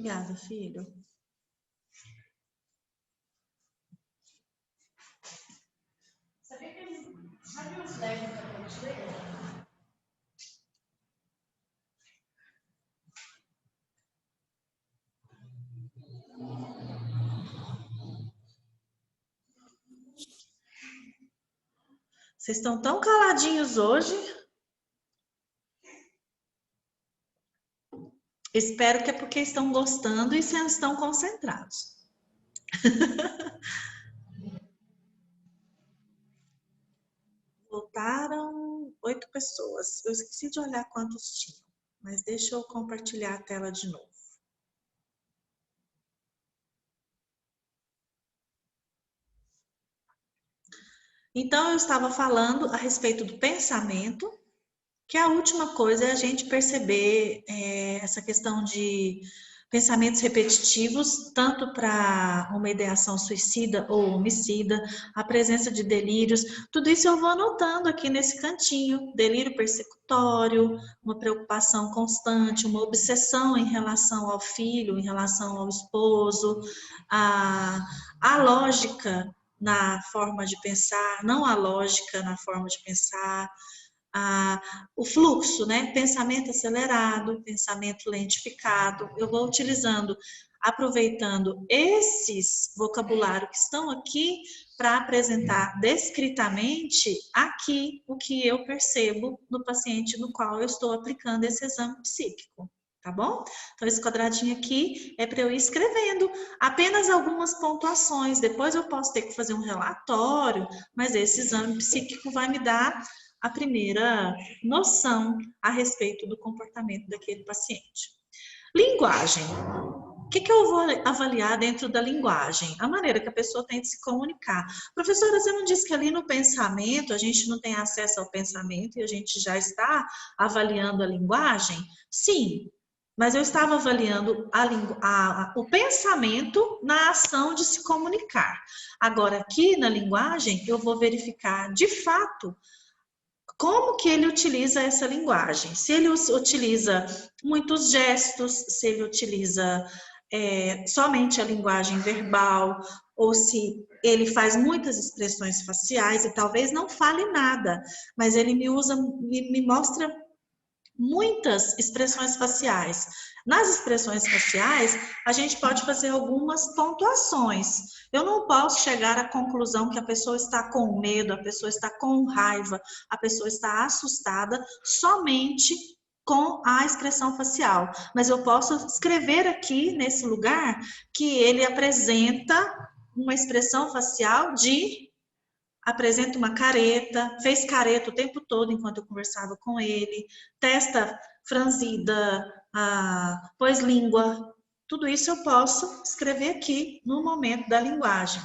Obrigada, filho. Sabia que já viu os Legos da prateleira? Vocês estão tão caladinhos hoje? Espero que é porque estão gostando e estão concentrados. Voltaram 8 pessoas. Eu esqueci de olhar quantos tinham, mas deixa eu compartilhar a tela de novo. Então, eu estava falando a respeito do pensamento, que a última coisa é a gente perceber essa questão de pensamentos repetitivos, tanto para uma ideação suicida ou homicida, a presença de delírios, tudo isso eu vou anotando aqui nesse cantinho, delírio persecutório, uma preocupação constante, uma obsessão em relação ao filho, em relação ao esposo, a lógica na forma de pensar, não a lógica na forma de pensar, o fluxo, né? Pensamento acelerado, pensamento lentificado. Eu vou utilizando, aproveitando esses vocabulários que estão aqui para apresentar descritamente aqui o que eu percebo no paciente no qual eu estou aplicando esse exame psíquico. Tá bom? Então, esse quadradinho aqui é para eu ir escrevendo apenas algumas pontuações. Depois eu posso ter que fazer um relatório, mas esse exame psíquico vai me dar a primeira noção a respeito do comportamento daquele paciente. Linguagem. O que eu vou avaliar dentro da linguagem? A maneira que a pessoa tem de se comunicar. Professora, você não disse que ali no pensamento a gente não tem acesso ao pensamento e a gente já avaliando a linguagem? Sim, mas eu estava avaliando o pensamento na ação de se comunicar. Agora, aqui na linguagem, eu vou verificar de fato como que ele utiliza essa linguagem. Se ele utiliza muitos gestos, se ele utiliza somente a linguagem verbal, ou se ele faz muitas expressões faciais e talvez não fale nada, mas ele me mostra muitas expressões faciais. Nas expressões faciais, a gente pode fazer algumas pontuações. Eu não posso chegar à conclusão que a pessoa está com medo, a pessoa está com raiva, a pessoa está assustada somente com a expressão facial. Mas eu posso escrever aqui nesse lugar que ele apresenta uma expressão facial apresenta uma careta, fez careta o tempo todo enquanto eu conversava com ele, testa franzida, pôs língua, tudo isso eu posso escrever aqui no momento da linguagem.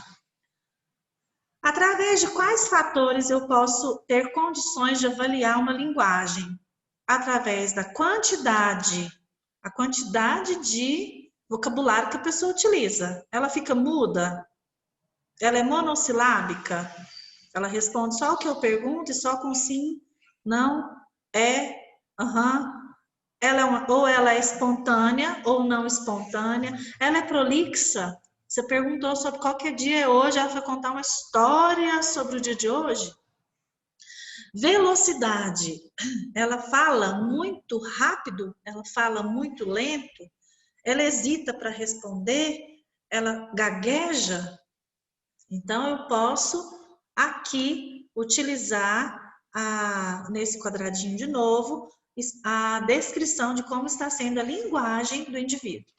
Através de quais fatores eu posso ter condições de avaliar uma linguagem? Através da quantidade, a quantidade de vocabulário que a pessoa utiliza. Ela fica muda? Ela é monossilábica? Ela responde só o que eu pergunto e só com sim, não, aham. Ou ela é espontânea ou não espontânea. Ela é prolixa. Você perguntou sobre qual que dia é hoje, ela foi contar uma história sobre o dia de hoje. Velocidade. Ela fala muito rápido, ela fala muito lento, ela hesita para responder, ela gagueja. Então, eu posso aqui utilizar nesse quadradinho de novo a descrição de como está sendo a linguagem do indivíduo.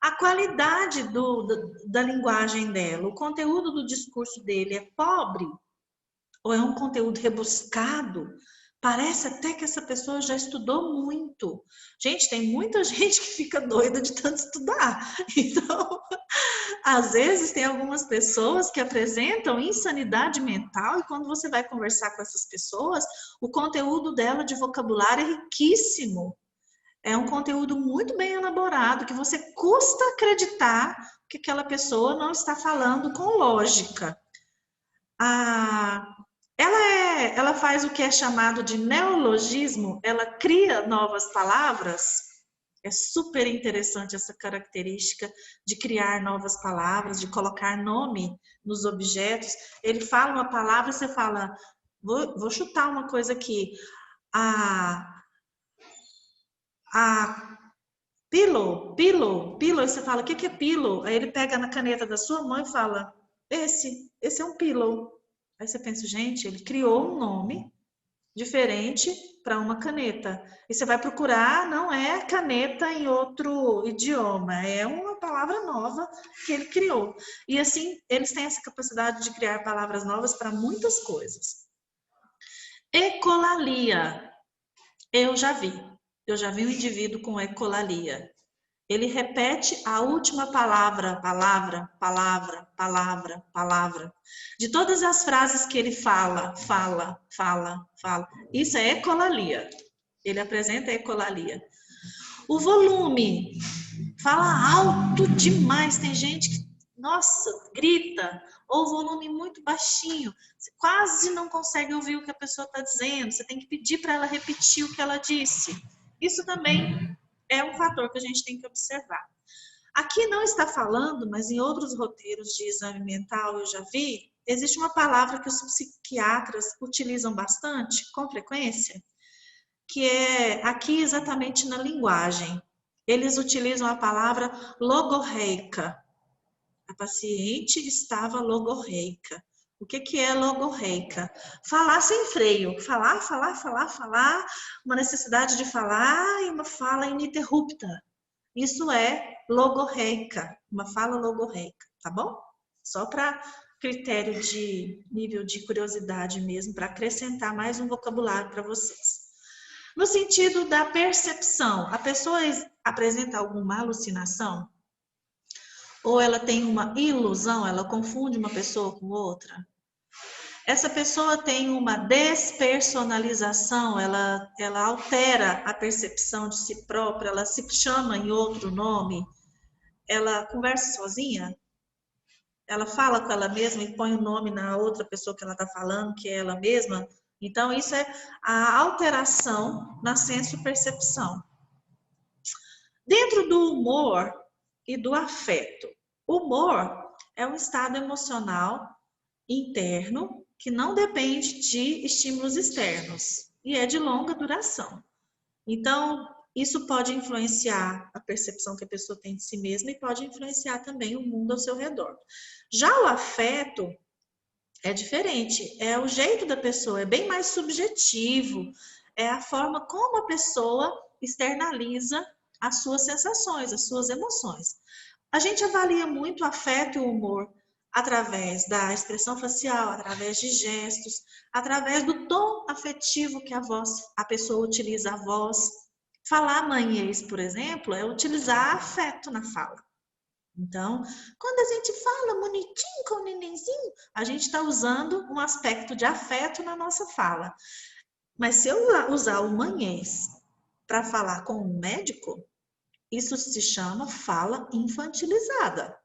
A qualidade da linguagem dela, o conteúdo do discurso dele é pobre ou é um conteúdo rebuscado? Parece até que essa pessoa já estudou muito. Gente, tem muita gente que fica doida de tanto estudar. Então, às vezes tem algumas pessoas que apresentam insanidade mental e quando você vai conversar com essas pessoas, o conteúdo dela de vocabulário é riquíssimo. É um conteúdo muito bem elaborado que você custa acreditar que aquela pessoa não está falando com lógica. Ela faz o que é chamado de neologismo, ela cria novas palavras. É super interessante essa característica de criar novas palavras, de colocar nome nos objetos. Ele fala uma palavra, você fala, vou chutar uma coisa aqui. A pillow, aí você fala, o que é pillow? Aí ele pega na caneta da sua mão e fala, esse é um pillow. Aí você pensa, gente, ele criou um nome diferente para uma caneta. E você vai procurar, não é caneta em outro idioma, é uma palavra nova que ele criou. E assim, eles têm essa capacidade de criar palavras novas para muitas coisas. Ecolalia. Eu já vi um indivíduo com ecolalia. Ele repete a última palavra. De todas as frases que ele fala. Isso é ecolalia. Ele apresenta ecolalia. O volume. Fala alto demais. Tem gente que, nossa, grita. Ou volume muito baixinho. Você quase não consegue ouvir o que a pessoa está dizendo. Você tem que pedir para ela repetir o que ela disse. Isso também é um fator que a gente tem que observar. Aqui não está falando, mas em outros roteiros de exame mental eu já vi, existe uma palavra que os psiquiatras utilizam bastante, com frequência, que é aqui exatamente na linguagem. Eles utilizam a palavra logorreica. A paciente estava logorreica. O que é logorreica? Falar sem freio. Falar, uma necessidade de falar e uma fala ininterrupta. Isso é logorreica, uma fala logorreica, tá bom? Só para critério de nível de curiosidade mesmo, para acrescentar mais um vocabulário para vocês. No sentido da percepção, a pessoa apresenta alguma alucinação? Ou ela tem uma ilusão, ela confunde uma pessoa com outra? Essa pessoa tem uma despersonalização, ela altera a percepção de si própria, ela se chama em outro nome, ela conversa sozinha, ela fala com ela mesma e põe o nome na outra pessoa que ela está falando, que é ela mesma. Então, isso é a alteração na senso-percepção. Dentro do humor e do afeto, o humor é um estado emocional interno que não depende de estímulos externos e é de longa duração. Então, isso pode influenciar a percepção que a pessoa tem de si mesma e pode influenciar também o mundo ao seu redor. Já o afeto é diferente, é o jeito da pessoa, é bem mais subjetivo, é a forma como a pessoa externaliza as suas sensações, as suas emoções. A gente avalia muito o afeto e o humor através da expressão facial, através de gestos, através do tom afetivo que a pessoa utiliza a voz. Falar manhês, por exemplo, é utilizar afeto na fala. Então, quando a gente fala bonitinho com o nenenzinho, a gente está usando um aspecto de afeto na nossa fala. Mas se eu usar o manhês para falar com um médico, isso se chama fala infantilizada.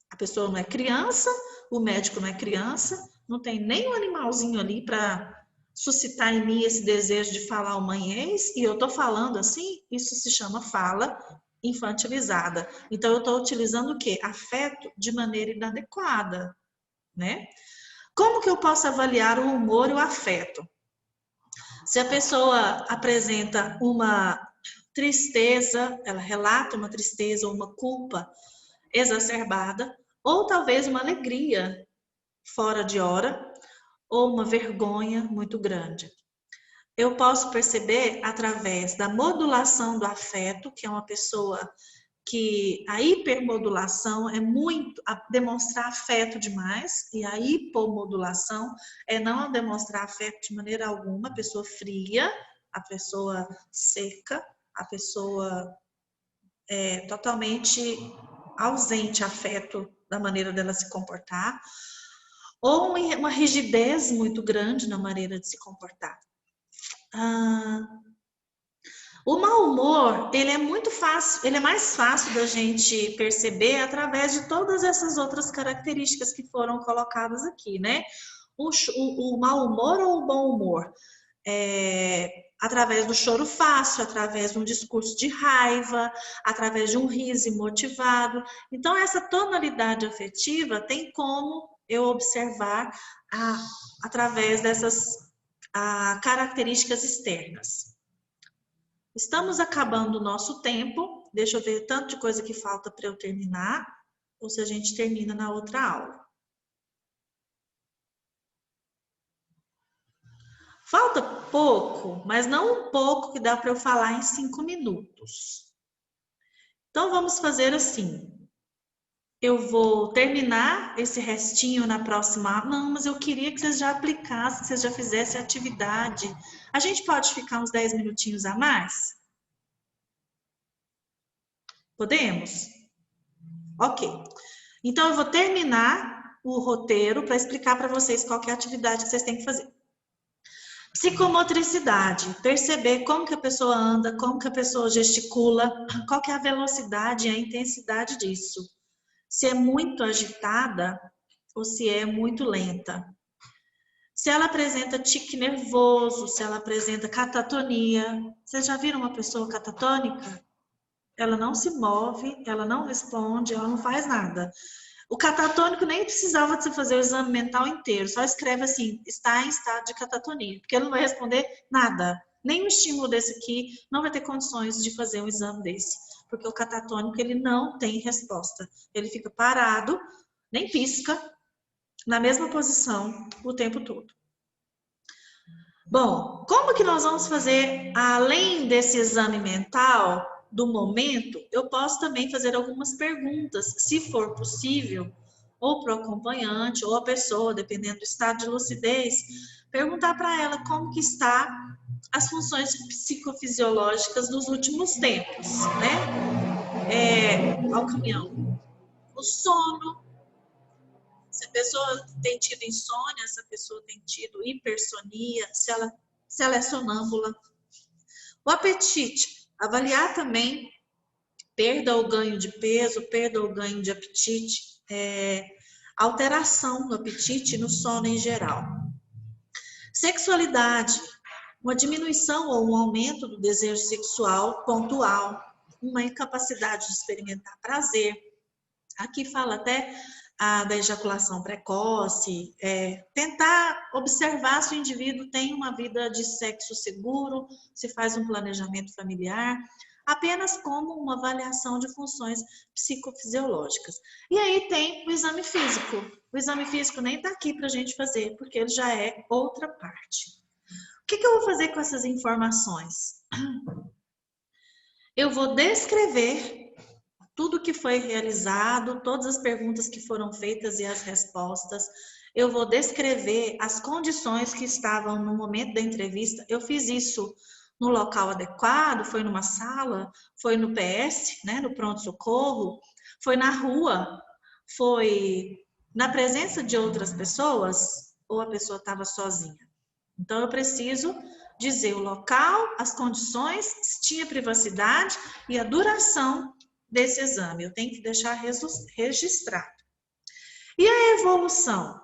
A pessoa não é criança, o médico não é criança, não tem nem um animalzinho ali para suscitar em mim esse desejo de falar o manhês, e eu estou falando assim, isso se chama fala infantilizada. Então, eu estou utilizando o quê? Afeto de maneira inadequada, né? Como que eu posso avaliar o humor e o afeto? Se a pessoa apresenta uma tristeza, ela relata uma tristeza ou uma culpa exacerbada, ou talvez uma alegria fora de hora, ou uma vergonha muito grande. Eu posso perceber através da modulação do afeto, que é uma pessoa que a hipermodulação é muito demonstrar afeto demais, e a hipomodulação é não demonstrar afeto de maneira alguma, a pessoa fria, a pessoa seca, a pessoa totalmente ausente afeto da maneira dela se comportar, ou uma rigidez muito grande na maneira de se comportar. O mau humor, ele é muito fácil, ele é mais fácil da gente perceber através de todas essas outras características que foram colocadas aqui, né? O mau humor ou o bom humor? através do choro fácil, através de um discurso de raiva, através de um riso imotivado. Então, essa tonalidade afetiva tem como eu observar através dessas características externas. Estamos acabando o nosso tempo. Deixa eu ver tanto de coisa que falta para eu terminar, ou se a gente termina na outra aula. Falta pouco, mas não um pouco que dá para eu falar em 5 minutos. Então, vamos fazer assim. Eu vou terminar esse restinho na próxima aula. Não, mas eu queria que vocês já aplicassem, que vocês já fizessem a atividade. A gente pode ficar uns 10 minutinhos a mais? Podemos? Ok. Então, eu vou terminar o roteiro para explicar para vocês qual que é a atividade que vocês têm que fazer. Psicomotricidade, perceber como que a pessoa anda, como que a pessoa gesticula, qual que é a velocidade e a intensidade disso. Se é muito agitada ou se é muito lenta. Se ela apresenta tique nervoso, se ela apresenta catatonia. Vocês já viram uma pessoa catatônica? Ela não se move, ela não responde, ela não faz nada. O catatônico nem precisava de você fazer o exame mental inteiro, só escreve assim, está em estado de catatonia, porque ele não vai responder nada. Nenhum estímulo desse aqui não vai ter condições de fazer um exame desse, porque o catatônico ele não tem resposta. Ele fica parado, nem pisca, na mesma posição o tempo todo. Bom, como que nós vamos fazer, além desse exame mental, do momento, eu posso também fazer algumas perguntas, se for possível, ou para o acompanhante, ou a pessoa, dependendo do estado de lucidez, perguntar para ela como que está as funções psicofisiológicas dos últimos tempos, né? Ao caminhão. O sono, se a pessoa tem tido insônia, se a pessoa tem tido hipersonia, se ela é sonâmbula. O apetite, avaliar também perda ou ganho de peso, perda ou ganho de apetite, alteração no apetite e no sono em geral. Sexualidade, uma diminuição ou um aumento do desejo sexual pontual, uma incapacidade de experimentar prazer. Aqui fala até da ejaculação precoce, tentar observar se o indivíduo tem uma vida de sexo seguro, se faz um planejamento familiar, apenas como uma avaliação de funções psicofisiológicas. E aí tem o exame físico. O exame físico nem está aqui para a gente fazer, porque ele já é outra parte. O que eu vou fazer com essas informações? Eu vou descrever tudo que foi realizado, todas as perguntas que foram feitas e as respostas. Eu vou descrever as condições que estavam no momento da entrevista. Eu fiz isso no local adequado, foi numa sala, foi no PS, né, no pronto-socorro, foi na rua, foi na presença de outras pessoas, ou a pessoa estava sozinha. Então, eu preciso dizer o local, as condições, se tinha privacidade e a duração desse exame. Eu tenho que deixar registrado. E a evolução?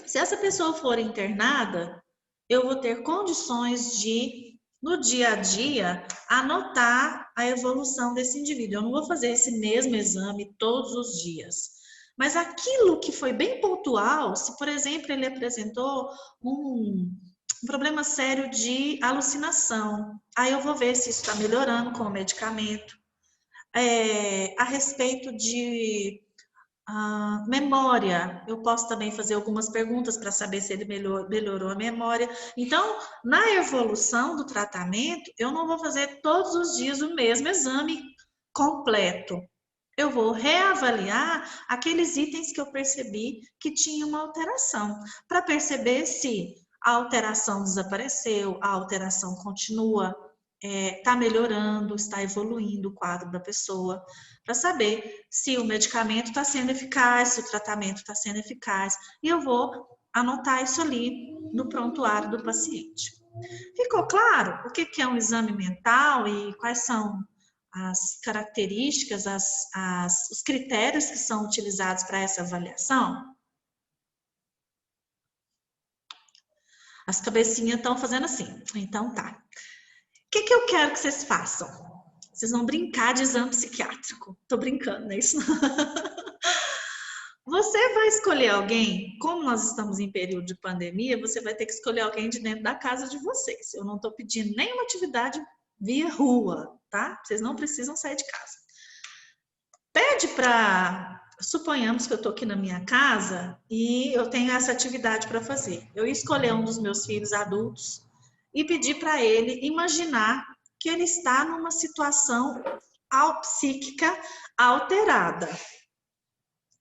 Se essa pessoa for internada, eu vou ter condições de, no dia a dia, anotar a evolução desse indivíduo. Eu não vou fazer esse mesmo exame todos os dias. Mas aquilo que foi bem pontual, se, por exemplo, ele apresentou um problema sério de alucinação, aí eu vou ver se isso está melhorando com o medicamento. A respeito de memória, eu posso também fazer algumas perguntas para saber se ele melhorou a memória. Então, na evolução do tratamento, eu não vou fazer todos os dias o mesmo exame completo. Eu vou reavaliar aqueles itens que eu percebi que tinha uma alteração, para perceber se a alteração desapareceu, a alteração continua, está melhorando, está evoluindo o quadro da pessoa, para saber se o medicamento está sendo eficaz, se o tratamento está sendo eficaz. E eu vou anotar isso ali no prontuário do paciente. Ficou claro o que é um exame mental e quais são as características, os critérios que são utilizados para essa avaliação? As cabecinhas estão fazendo assim. Então tá. O que eu quero que vocês façam? Vocês vão brincar de exame psiquiátrico. Tô brincando, não é isso? Você vai escolher alguém, como nós estamos em período de pandemia, você vai ter que escolher alguém de dentro da casa de vocês. Eu não estou pedindo nenhuma atividade via rua, tá? Vocês não precisam sair de casa. Pede para... Suponhamos que eu estou aqui na minha casa e eu tenho essa atividade para fazer. Eu ia escolher um dos meus filhos adultos e pedir para ele imaginar que ele está numa situação psíquica alterada.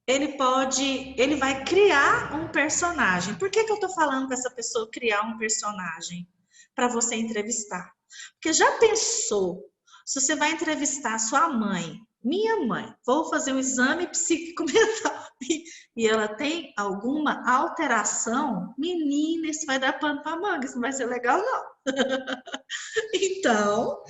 Ele vai criar um personagem. Por que eu estou falando para essa pessoa criar um personagem? Para você entrevistar. Porque já pensou, se você vai entrevistar sua mãe, minha mãe, vou fazer um exame psíquico mental e ela tem alguma alteração, menina, isso vai dar pano para manga, isso não vai ser legal não. Então,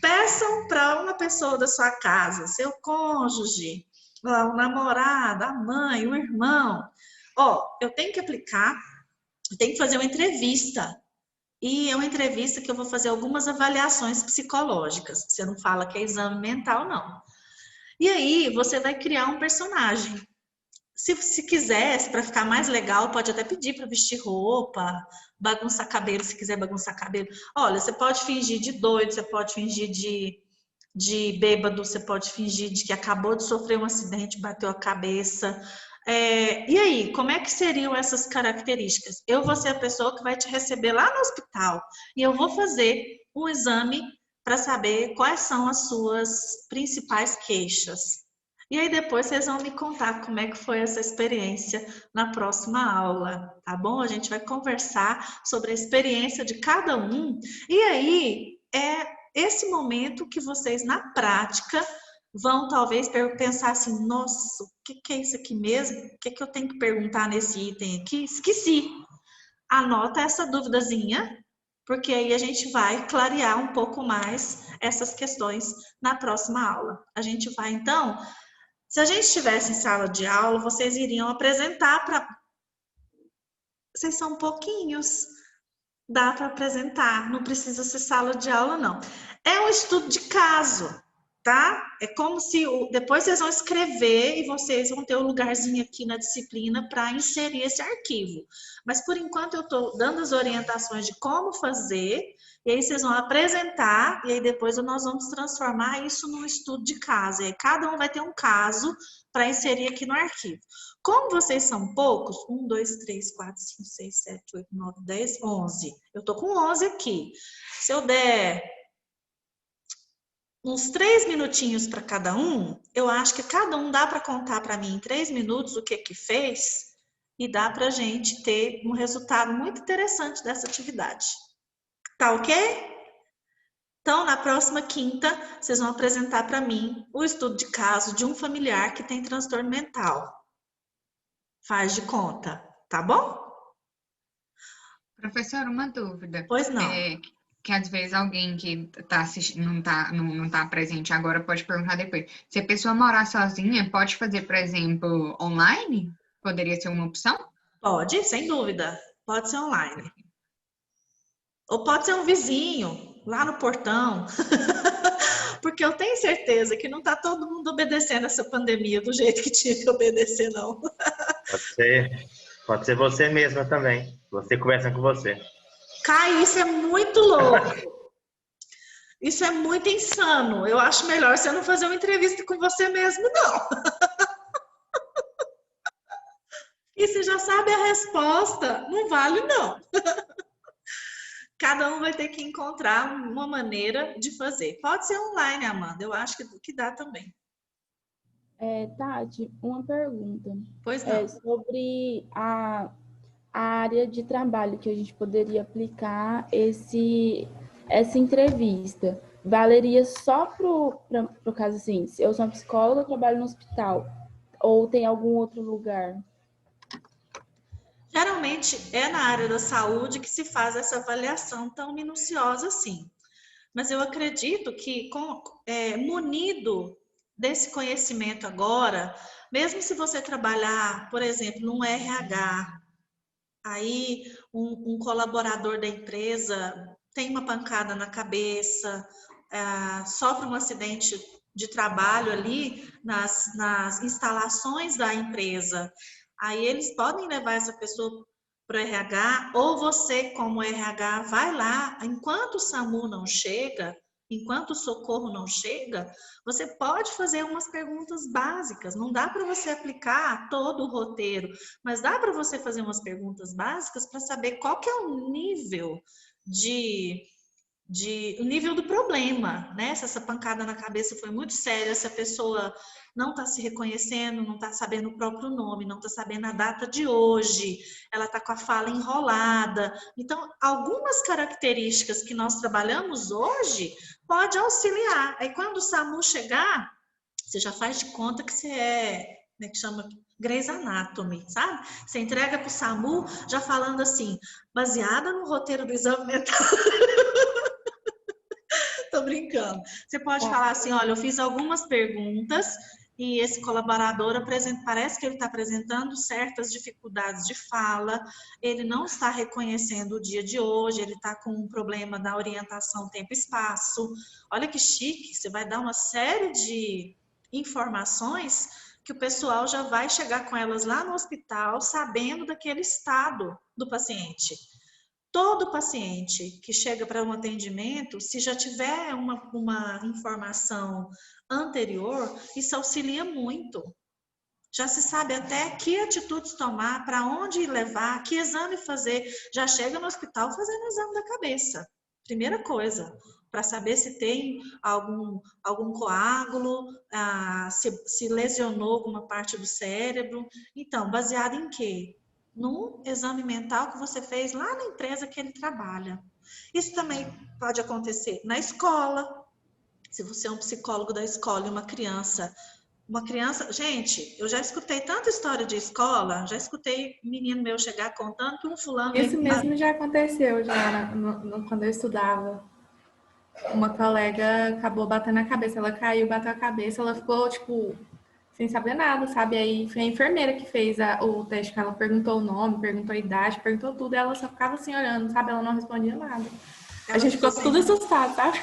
peçam para uma pessoa da sua casa, seu cônjuge, o namorado, a mãe, o irmão. Eu tenho que aplicar, eu tenho que fazer uma entrevista. E é uma entrevista que eu vou fazer algumas avaliações psicológicas. Você não fala que é exame mental, não. E aí, você vai criar um personagem. Se quiser, para ficar mais legal, pode até pedir para vestir roupa, bagunçar cabelo, se quiser bagunçar cabelo. Olha, você pode fingir de doido, você pode fingir de bêbado, você pode fingir de que acabou de sofrer um acidente, bateu a cabeça. E aí, como é que seriam essas características? Eu vou ser a pessoa que vai te receber lá no hospital e eu vou fazer um exame para saber quais são as suas principais queixas. E aí depois vocês vão me contar como é que foi essa experiência na próxima aula, tá bom? A gente vai conversar sobre a experiência de cada um. E aí, esse momento que vocês, na prática, vão talvez pensar assim, nossa, o que é isso aqui mesmo? O que eu tenho que perguntar nesse item aqui? Esqueci. Anota essa duvidazinha, porque aí a gente vai clarear um pouco mais essas questões na próxima aula. A gente vai, então, se a gente estivesse em sala de aula, vocês iriam apresentar para... Vocês são pouquinhos, dá para apresentar, não precisa ser sala de aula, não. É um estudo de caso, tá? É como se depois vocês vão escrever e vocês vão ter um lugarzinho aqui na disciplina para inserir esse arquivo. Mas por enquanto eu estou dando as orientações de como fazer, e aí vocês vão apresentar, e aí depois nós vamos transformar isso num estudo de caso. E aí cada um vai ter um caso para inserir aqui no arquivo. Como vocês são poucos, 1, 2, 3, 4, 5, 6, 7, 8, 9, 10, 11. Eu tô com 11 aqui. Se eu der uns 3 minutinhos para cada um, eu acho que cada um dá para contar para mim em 3 minutos o que fez e dá para a gente ter um resultado muito interessante dessa atividade. Tá ok? Então, na próxima quinta, vocês vão apresentar para mim o estudo de caso de um familiar que tem transtorno mental. Faz de conta, tá bom? Professora, uma dúvida. Pois não. Que às vezes alguém que está assistindo, não tá presente agora pode perguntar depois. Se a pessoa morar sozinha, pode fazer, por exemplo, online? Poderia ser uma opção? Pode, sem dúvida. Pode ser online. Ou pode ser um vizinho, lá no portão. Porque eu tenho certeza que não está todo mundo obedecendo essa pandemia do jeito que tinha que obedecer, não. Pode ser você mesma também. Você conversa com você. Kai, isso é muito louco. Isso é muito insano. Eu acho melhor você não fazer uma entrevista com você mesmo, não. E você já sabe a resposta, não vale, não. Cada um vai ter que encontrar uma maneira de fazer. Pode ser online, Amanda. Eu acho que dá também. Tati, uma pergunta. Pois não. Sobre a área de trabalho que a gente poderia aplicar essa entrevista. Valeria só pro caso assim, se eu sou uma psicóloga, eu trabalho no hospital, ou tem algum outro lugar? Geralmente é na área da saúde que se faz essa avaliação tão minuciosa assim. Mas eu acredito que munido desse conhecimento agora, mesmo se você trabalhar, por exemplo, num RH, Aí um colaborador da empresa tem uma pancada na cabeça, sofre um acidente de trabalho ali nas instalações da empresa. Aí eles podem levar essa pessoa para o RH, ou você, como RH, vai lá, enquanto o SAMU não chega, enquanto o socorro não chega, você pode fazer umas perguntas básicas. Não dá para você aplicar todo o roteiro, mas dá para você fazer umas perguntas básicas para saber qual que é o nível o nível do problema, né? Se essa pancada na cabeça foi muito séria, se a pessoa não está se reconhecendo, não está sabendo o próprio nome, não está sabendo a data de hoje, ela está com a fala enrolada. Então, algumas características que nós trabalhamos hoje pode auxiliar. Aí, quando o SAMU chegar, você já faz de conta que você como é que chama? Grey's Anatomy, sabe? Você entrega para o SAMU já falando assim, baseada no roteiro do exame mental. Tô brincando. Você pode falar assim, olha, eu fiz algumas perguntas e esse colaborador parece que ele está apresentando certas dificuldades de fala, ele não está reconhecendo o dia de hoje, ele está com um problema na orientação tempo e espaço. Olha que chique, você vai dar uma série de informações que o pessoal já vai chegar com elas lá no hospital sabendo daquele estado do paciente. Todo paciente que chega para um atendimento, se já tiver uma informação anterior, isso auxilia muito. Já se sabe até que atitudes tomar, para onde levar, que exame fazer. Já chega no hospital fazendo o exame da cabeça. Primeira coisa, para saber se tem algum coágulo, se lesionou alguma parte do cérebro. Então, baseado em quê? No exame mental que você fez lá na empresa que ele trabalha. Isso também pode acontecer na escola. Se você é um psicólogo da escola e uma criança, gente, eu já escutei tanta história de escola, já escutei menino meu chegar contando que um fulano... Isso mesmo já aconteceu, já quando eu estudava. Uma colega acabou batendo a cabeça, ela caiu, bateu a cabeça, ela ficou, tipo, sem saber nada, sabe? Aí foi a enfermeira que fez o teste, que ela perguntou o nome, perguntou a idade, perguntou tudo, e ela só ficava assim olhando, sabe? Ela não respondia nada. A gente ficou tudo assustado, sabe?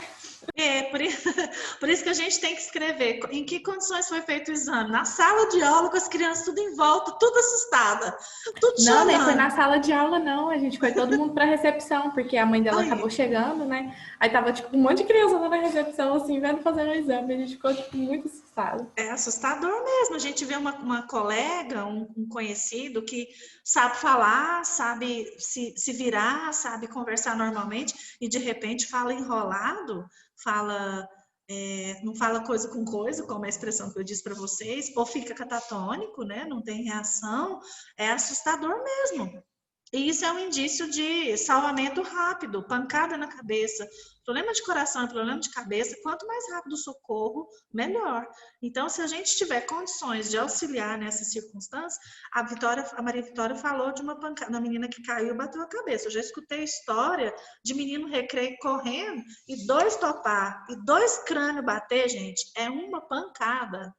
Por isso que a gente tem que escrever em que condições foi feito o exame. Na sala de aula, com as crianças tudo em volta, tudo assustada, tudo chorando. Não, nem foi na sala de aula, não. A gente foi todo mundo pra recepção, porque a mãe dela acabou chegando, né? Aí tava, tipo, um monte de criança na recepção, assim, vendo fazendo o exame. A gente ficou, tipo, muito assustado. É assustador mesmo. A gente vê uma colega, um conhecido que sabe falar, sabe se virar, sabe conversar normalmente e de repente fala enrolado, não fala coisa com coisa, como a expressão que eu disse para vocês, ou fica catatônico, né? Não tem reação. É assustador mesmo. E isso é um indício de salvamento rápido, pancada na cabeça. Problema de coração e problema de cabeça, quanto mais rápido o socorro, melhor. Então, se a gente tiver condições de auxiliar nessas circunstâncias, a Maria Vitória falou de uma pancada, uma menina que caiu e bateu a cabeça. Eu já escutei história de menino recreio correndo e 2 topar, e 2 crânios bater, gente, é uma pancada.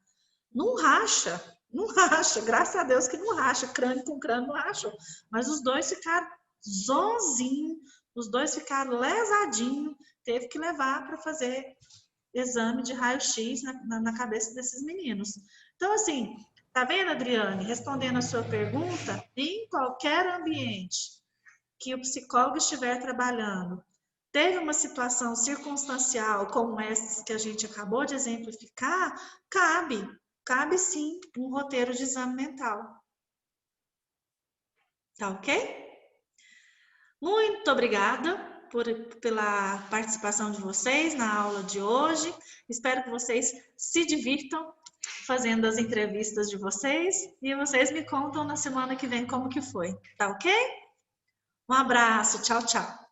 Não racha. Não racha, graças a Deus que não racha, crânio com crânio não racha. Mas os 2 ficaram zonzinhos, os 2 ficaram lesadinhos, teve que levar para fazer exame de raio-x na cabeça desses meninos. Então, assim, tá vendo, Adriane? Respondendo a sua pergunta, em qualquer ambiente que o psicólogo estiver trabalhando, teve uma situação circunstancial como essa que a gente acabou de exemplificar, cabe sim um roteiro de exame mental. Tá ok? Muito obrigada pela participação de vocês na aula de hoje. Espero que vocês se divirtam fazendo as entrevistas de vocês e vocês me contam na semana que vem como que foi. Tá ok? Um abraço, tchau, tchau.